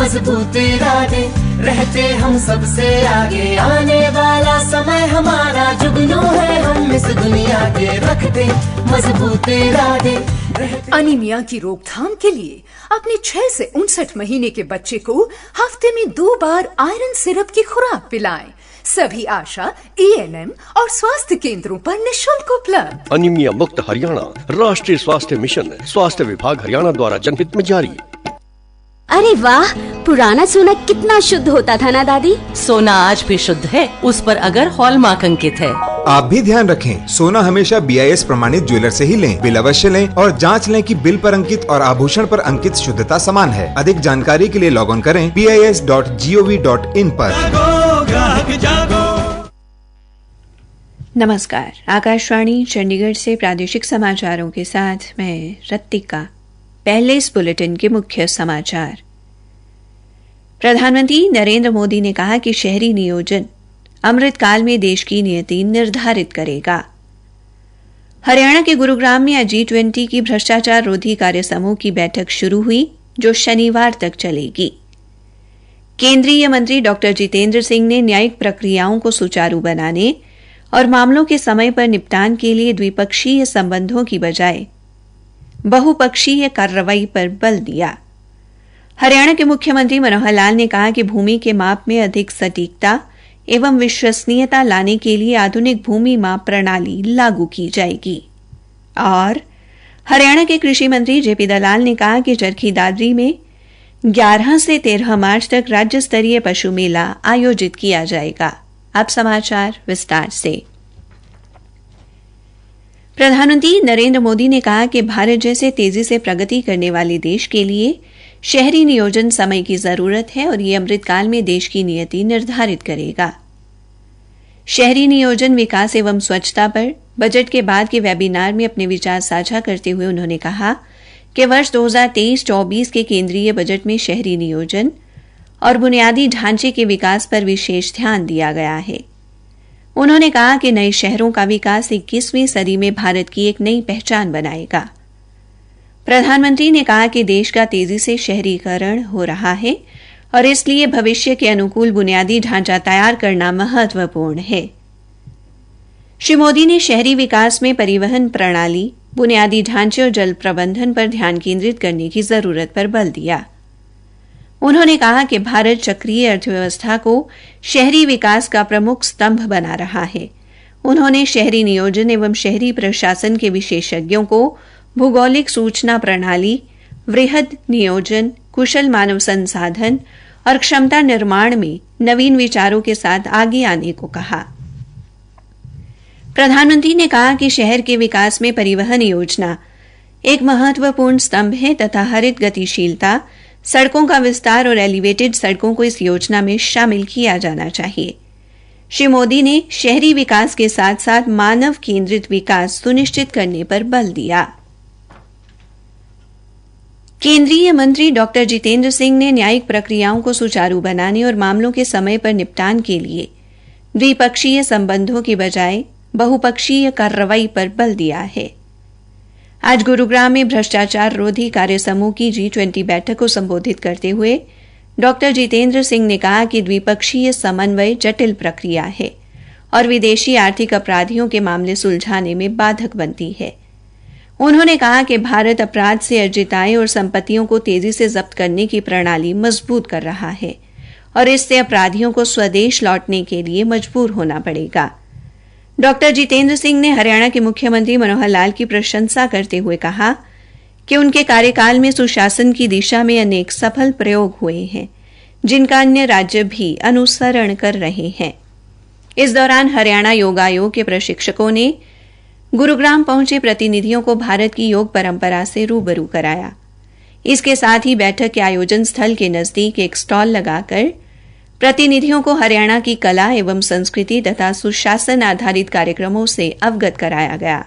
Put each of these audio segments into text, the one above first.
मजबूत इरादे, रहते हम सबसे आगे, आने वाला समय हमारा जुगनू है, हम इस दुनिया के रखते मजबूत इरादे। अनीमिया की रोकथाम के लिए अपने 6 से 59 महीने के बच्चे को हफ्ते में 2 बार आयरन सिरप की खुराक पिलाएं। सभी आशा, एएनएम और स्वास्थ्य केंद्रों पर निःशुल्क उपलब्ध। अनीमिया मुक्त हरियाणा राष्ट्रीय स्वास्थ्य मिशन, स्वास्थ्य विभाग हरियाणा द्वारा जनहित में जारी। अरे वाह, पुराना सोना कितना शुद्ध होता था ना दादी। सोना आज भी शुद्ध है, उस पर अगर हॉलमार्क अंकित है। आप भी ध्यान रखें, सोना हमेशा BIS प्रमाणित ज्वेलर से ही लें। बिल अवश्य लें और जांच लें कि बिल पर अंकित और आभूषण पर अंकित शुद्धता समान है। अधिक जानकारी के लिए लॉग ऑन करें BIS.gov.in पर। नमस्कार, आकाशवाणी चंडीगढ़ से प्रादेशिक समाचारों के साथ मैं रत्तिका। पहले इस बुलेटिन के मुख्य समाचार। प्रधानमंत्री नरेंद्र मोदी ने कहा कि शहरी नियोजन अमृतकाल में देश की नीति निर्धारित करेगा। हरियाणा के गुरुग्राम में आज G20 की भ्रष्टाचार रोधी कार्य समूह की बैठक शुरू हुई, जो शनिवार तक चलेगी। केंद्रीय मंत्री डॉक्टर जितेंद्र सिंह ने न्यायिक प्रक्रियाओं को सुचारू बनाने और मामलों के समय पर निपटान के लिए द्विपक्षीय संबंधों की बजाय बहुपक्षीय कार्रवाई पर बल दिया। हरियाणा के मुख्यमंत्री मनोहर लाल ने कहा कि भूमि के माप में अधिक सटीकता एवं विश्वसनीयता लाने के लिए आधुनिक भूमि माप प्रणाली लागू की जाएगी। और हरियाणा के कृषि मंत्री जेपी दलाल ने कहा कि चरखी दादरी में 11 से 13 मार्च तक राज्य स्तरीय पशु मेला आयोजित किया जाएगा। अब समाचार विस्तार से। प्रधानमंत्री नरेंद्र मोदी ने कहा कि भारत जैसे तेजी से प्रगति करने वाले देश के लिए शहरी नियोजन समय की जरूरत है और ये अमृतकाल में देश की नीति निर्धारित करेगा। शहरी नियोजन, विकास एवं स्वच्छता पर बजट के बाद के वेबिनार में अपने विचार साझा करते हुए उन्होंने कहा कि वर्ष 2023-24 के केंद्रीय बजट में शहरी नियोजन और बुनियादी ढांचे के विकास पर विशेष ध्यान दिया गया है। उन्होंने कहा कि नए शहरों का विकास 21वीं सदी में भारत की एक नई पहचान बनाएगा। प्रधानमंत्री ने कहा कि देश का तेजी से शहरीकरण हो रहा है और इसलिए भविष्य के अनुकूल बुनियादी ढांचा तैयार करना महत्वपूर्ण है। श्री मोदी ने शहरी विकास में परिवहन प्रणाली, बुनियादी ढांचे और जल प्रबंधन पर ध्यान केंद्रित करने की जरूरत पर बल दिया। उन्होंने कहा कि भारत चक्रीय अर्थव्यवस्था को शहरी विकास का प्रमुख स्तंभ बना रहा है। उन्होंने शहरी नियोजन एवं शहरी प्रशासन के विशेषज्ञों को भौगोलिक सूचना प्रणाली, वृहद नियोजन, कुशल मानव संसाधन और क्षमता निर्माण में नवीन विचारों के साथ आगे आने को कहा। प्रधानमंत्री ने कहा कि शहर के विकास में परिवहन योजना एक महत्वपूर्ण स्तंभ है तथा हरित गतिशीलता, सड़कों का विस्तार और एलिवेटेड सड़कों को इस योजना में शामिल किया जाना चाहिए। श्री मोदी ने शहरी विकास के साथ साथ मानव केंद्रित विकास सुनिश्चित करने पर बल दिया। केंद्रीय मंत्री डॉक्टर जितेंद्र सिंह ने न्यायिक प्रक्रियाओं को सुचारू बनाने और मामलों के समय पर निपटान के लिए द्विपक्षीय संबंधों की बजाय बहुपक्षीय कार्रवाई पर बल दिया है। आज गुरुग्राम में भ्रष्टाचार रोधी कार्य समूह की G20 बैठक को संबोधित करते हुए डॉक्टर जितेंद्र सिंह ने कहा कि द्विपक्षीय समन्वय जटिल प्रक्रिया है और विदेशी आर्थिक अपराधियों के मामले सुलझाने में बाधक बनती है। उन्होंने कहा कि भारत अपराध से अर्जित आय और संपत्तियों को तेजी से जब्त करने की प्रणाली मजबूत कर रहा है और इससे अपराधियों को स्वदेश लौटने के लिए मजबूर होना पड़ेगा। डॉक्टर जितेंद्र सिंह ने हरियाणा के मुख्यमंत्री मनोहर लाल की प्रशंसा करते हुए कहा कि उनके कार्यकाल में सुशासन की दिशा में अनेक सफल प्रयोग हुए हैं, जिनका अन्य राज्य भी अनुसरण कर रहे हैं। इस दौरान हरियाणा योग आयोग के प्रशिक्षकों ने गुरुग्राम पहुंचे प्रतिनिधियों को भारत की योग परंपरा से रूबरू कराया। इसके साथ ही बैठक के आयोजन स्थल के नजदीक एक स्टॉल लगाकर प्रतिनिधियों को हरियाणा की कला एवं संस्कृति तथा सुशासन आधारित कार्यक्रमों से अवगत कराया गया।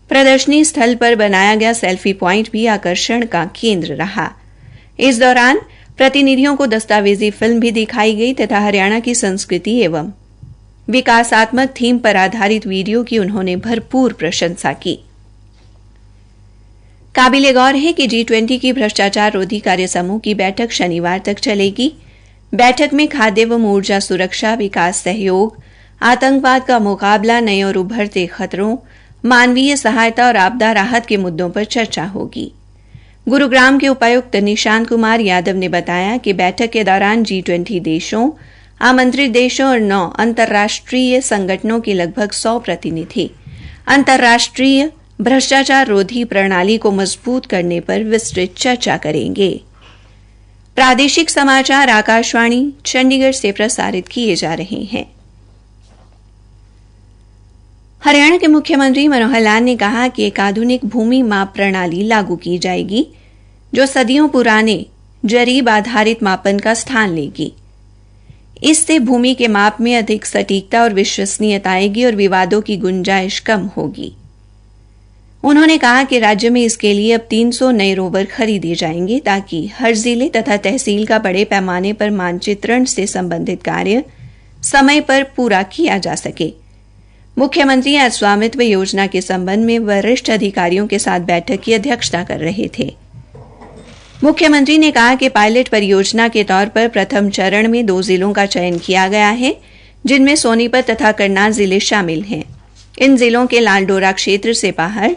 प्रदर्शनी स्थल पर बनाया गया सेल्फी पॉइंट भी आकर्षण का केंद्र रहा। इस दौरान प्रतिनिधियों को दस्तावेजी फिल्म भी दिखाई गई तथा हरियाणा की संस्कृति एवं विकासात्मक थीम पर आधारित वीडियो की उन्होंने भरपूर प्रशंसा की। काबिले गौर है कि G20 की भ्रष्टाचार रोधी कार्य समूह की बैठक शनिवार तक चलेगी। बैठक में खाद्य व ऊर्जा सुरक्षा, विकास सहयोग, आतंकवाद का मुकाबला, नए और उभरते खतरों, मानवीय सहायता और आपदा राहत के मुद्दों पर चर्चा होगी। गुरुग्राम के उपायुक्त निशांत कुमार यादव ने बताया कि बैठक के दौरान G20 देशों, आमंत्रित देशों और 9 अंतर्राष्ट्रीय संगठनों के लगभग 100 प्रतिनिधि अंतर्राष्ट्रीय भ्रष्टाचार रोधी प्रणाली को मजबूत करने पर विस्तृत चर्चा करेंगे। प्रादेशिक समाचार आकाशवाणी चंडीगढ़ से प्रसारित किए जा रहे हैं। हरियाणा के मुख्यमंत्री मनोहर लाल ने कहा कि एक आधुनिक भूमि माप प्रणाली लागू की जाएगी जो सदियों पुराने जरीब आधारित मापन का स्थान लेगी। इससे भूमि के माप में अधिक सटीकता और विश्वसनीयता आएगी और विवादों की गुंजाइश कम होगी। उन्होंने कहा कि राज्य में इसके लिए अब 300 नए रोवर खरीदे जाएंगे ताकि हर जिले तथा तहसील का बड़े पैमाने पर मानचित्रण से संबंधित कार्य समय पर पूरा किया जा सके। मुख्यमंत्री आज स्वामित्व योजना के संबंध में वरिष्ठ अधिकारियों के साथ बैठक की अध्यक्षता कर रहे थे। मुख्यमंत्री ने कहा कि पायलट परियोजना के तौर पर प्रथम चरण में 2 जिलों का चयन किया गया है, जिनमें सोनीपत तथा करनाल जिले शामिल हैं। इन जिलों के लालडोरा क्षेत्र से बाहर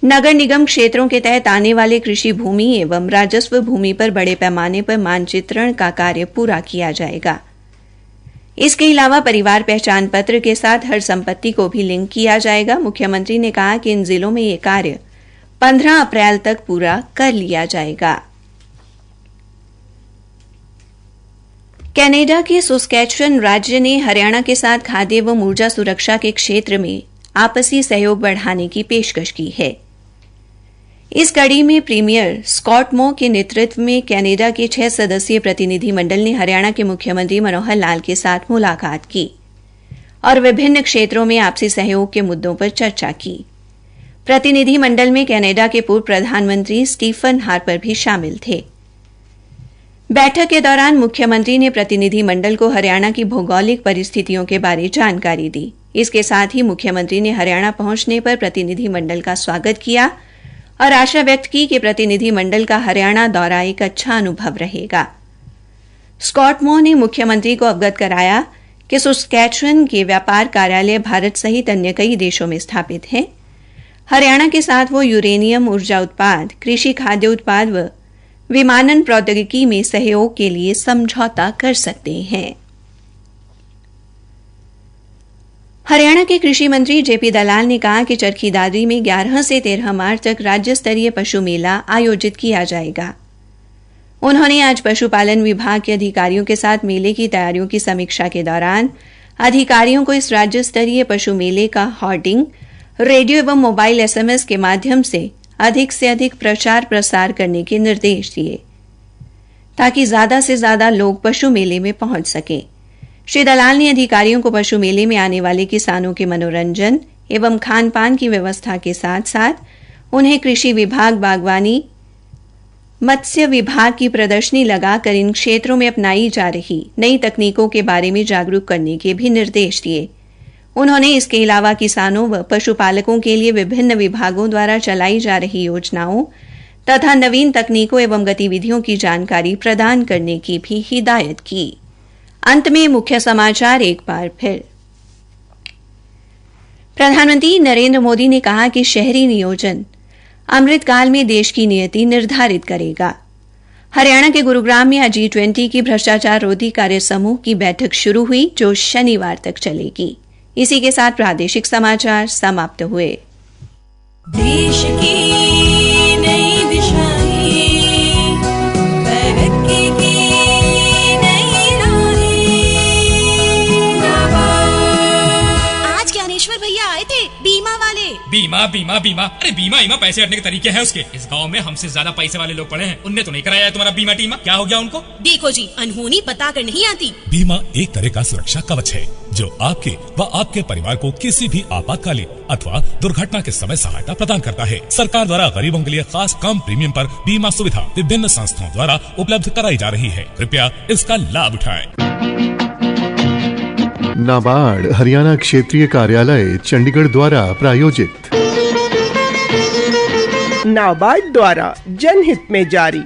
नगर निगम क्षेत्रों के तहत आने वाले कृषि भूमि एवं राजस्व भूमि पर बड़े पैमाने पर मानचित्रण का कार्य पूरा किया जाएगा। इसके अलावा परिवार पहचान पत्र के साथ हर संपत्ति को भी लिंक किया जाएगा। मुख्यमंत्री ने कहा कि इन जिलों में यह कार्य 15 अप्रैल तक पूरा कर लिया जाएगा। कनाडा के सस्कैचुअन राज्य ने हरियाणा के साथ खाद्य व ऊर्जा सुरक्षा के क्षेत्र में आपसी सहयोग बढ़ाने की पेशकश की है। इस कड़ी में प्रीमियर स्कॉट मो के नेतृत्व में कनाडा के 6 सदस्यीय प्रतिनिधि मंडल ने हरियाणा के मुख्यमंत्री मनोहर लाल के साथ मुलाकात की और विभिन्न क्षेत्रों में आपसी सहयोग के मुद्दों पर चर्चा की। प्रतिनिधि मंडल में कनाडा के पूर्व प्रधानमंत्री स्टीफन हार्पर भी शामिल थे। बैठक के दौरान मुख्यमंत्री ने प्रतिनिधि मंडल को हरियाणा की भौगोलिक परिस्थितियों के बारे जानकारी दी। इसके साथ ही मुख्यमंत्री ने हरियाणा पहुंचने पर प्रतिनिधि मंडल का स्वागत किया और आशा व्यक्त की कि प्रतिनिधि मंडल का हरियाणा दौरा एक अच्छा अनुभव रहेगा। स्कॉट मो ने मुख्यमंत्री को अवगत कराया कि सस्कैचुअन के व्यापार कार्यालय भारत सहित अन्य कई देशों में स्थापित हैं। हरियाणा के साथ वो यूरेनियम ऊर्जा उत्पाद, कृषि खाद्य उत्पाद व विमानन प्रौद्योगिकी में सहयोग के लिए समझौता कर सकते हैं। हरियाणा के कृषि मंत्री जेपी दलाल ने कहा कि चरखी दादरी में 11 से 13 मार्च तक राज्य स्तरीय पशु मेला आयोजित किया जाएगा। उन्होंने आज पशुपालन विभाग के अधिकारियों के साथ मेले की तैयारियों की समीक्षा के दौरान अधिकारियों को इस राज्य स्तरीय पशु मेले का होर्डिंग, रेडियो एवं मोबाइल SMS के माध्यम से अधिक प्रचार प्रसार करने के निर्देश दिए ताकि ज्यादा से ज्यादा लोग पशु मेले में पहुंच सकें। श्री दलाल ने अधिकारियों को पशु मेले में आने वाले किसानों के मनोरंजन एवं खान पान की व्यवस्था के साथ साथ उन्हें कृषि विभाग, बागवानी, मत्स्य विभाग की प्रदर्शनी लगाकर इन क्षेत्रों में अपनाई जा रही नई तकनीकों के बारे में जागरूक करने के भी निर्देश दिए। उन्होंने इसके अलावा किसानों व पशुपालकों के लिए विभिन्न विभागों द्वारा चलाई जा रही योजनाओं तथा नवीन तकनीकों एवं गतिविधियों की जानकारी प्रदान करने की भी हिदायत की। अंत में मुख्य समाचार एक बार फिर। प्रधानमंत्री नरेंद्र मोदी ने कहा कि शहरी नियोजन अमृतकाल में देश की नीयति निर्धारित करेगा। हरियाणा के गुरुग्राम में आज G20 की भ्रष्टाचार रोधी कार्य समूह की बैठक शुरू हुई जो शनिवार तक चलेगी। इसी के साथ प्रादेशिक समाचार समाप्त हुए। देश की नई दिशाएं, तरक्की की नई राहें। आज ज्ञानेश्वर भैया आए थे बीमा वाले। बीमा अरे बीमा पैसे हटने के तरीके हैं उसके। इस गांव में हमसे ज्यादा पैसे वाले लोग पड़े हैं, उनने तो नहीं कराया है तुम्हारा बीमा टीमा। क्या हो गया उनको? देखो जी, अनहोनी बता कर नहीं आती। बीमा एक तरह का सुरक्षा कवच है जो आपके व आपके परिवार को किसी भी आपातकालीन अथवा दुर्घटना के समय सहायता प्रदान करता है। सरकार द्वारा गरीबों के लिए खास कम प्रीमियम पर बीमा सुविधा विभिन्न संस्थाओं द्वारा उपलब्ध कराई जा रही है। कृपया इसका लाभ उठाएं। नाबार्ड हरियाणा क्षेत्रीय कार्यालय चंडीगढ़ द्वारा प्रायोजित नाबार्ड द्वारा जनहित में जारी।